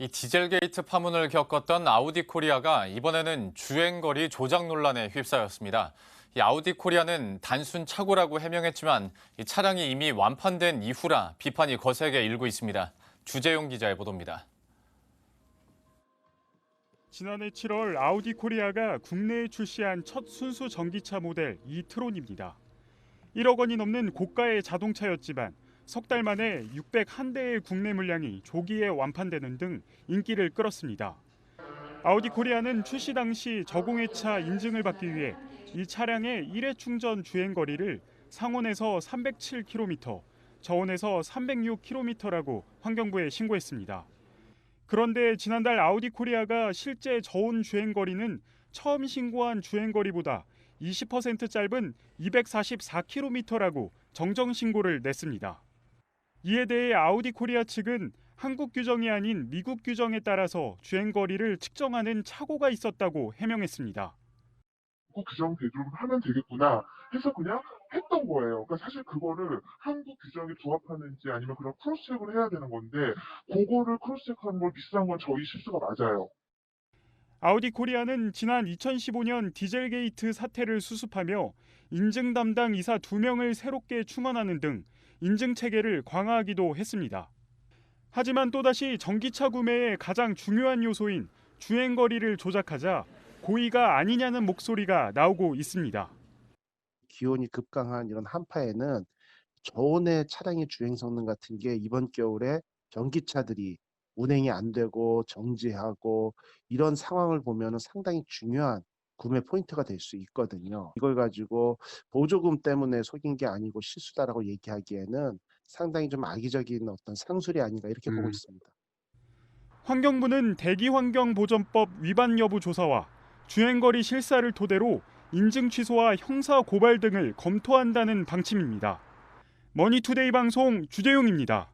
이 디젤게이트 파문을 겪었던 아우디 코리아가 이번에는 주행거리 조작 논란에 휩싸였습니다. 이 아우디 코리아는 단순 착오라고 해명했지만 이 차량이 이미 완판된 이후라 비판이 거세게 일고 있습니다. 주재용 기자의 보도입니다. 지난해 7월 아우디 코리아가 국내에 출시한 첫 순수 전기차 모델 이트론입니다. 1억 원이 넘는 고가의 자동차였지만 석 달 만에 601대의 국내 물량이 조기에 완판되는 등 인기를 끌었습니다. 아우디 코리아는 출시 당시 저공해차 인증을 받기 위해 이 차량의 1회 충전 주행 거리를 상온에서 307km, 저온에서 306km라고 환경부에 신고했습니다. 그런데 지난달 아우디 코리아가 실제 저온 주행 거리는 처음 신고한 주행 거리보다 20% 짧은 244km라고 정정 신고를 냈습니다. 이에 대해 아우디 코리아 측은 한국 규정이 아닌 미국 규정에 따라서 주행 거리를 측정하는 착오가 있었다고 해명했습니다. 미국 규정 대로 하면 되겠구나 해서 그냥 했던 거예요. 그러니까 사실 그거를 한국 규정에 부합하는지 아니면 그런 크로스 체크를 해야 되는 건데 그거를 크로스 체크하는 걸 미스한 건 저희 실수가 맞아요. 아우디 코리아는 지난 2015년 디젤게이트 사태를 수습하며 인증 담당 이사 2명을 새롭게 충원하는 등 인증 체계를 강화하기도 했습니다. 하지만 또다시 전기차 구매의 가장 중요한 요소인 주행 거리를 조작하자 고의가 아니냐는 목소리가 나오고 있습니다. 기온이 급강한 이런 한파에는 저온의 차량의 주행 성능 같은 게 이번 겨울에 전기차들이 운행이 안 되고 정지하고 이런 상황을 보면 상당히 중요한 구매 포인트가 될 수 있거든요. 이걸 가지고 보조금 때문에 속인 게 아니고 실수다라고 얘기하기에는 상당히 좀 악의적인 어떤 상술이 아닌가 이렇게 보고 있습니다. 환경부는 대기환경보전법 위반 여부 조사와 주행거리 실사를 토대로 인증 취소와 형사 고발 등을 검토한다는 방침입니다. 머니투데이 방송 주재용입니다.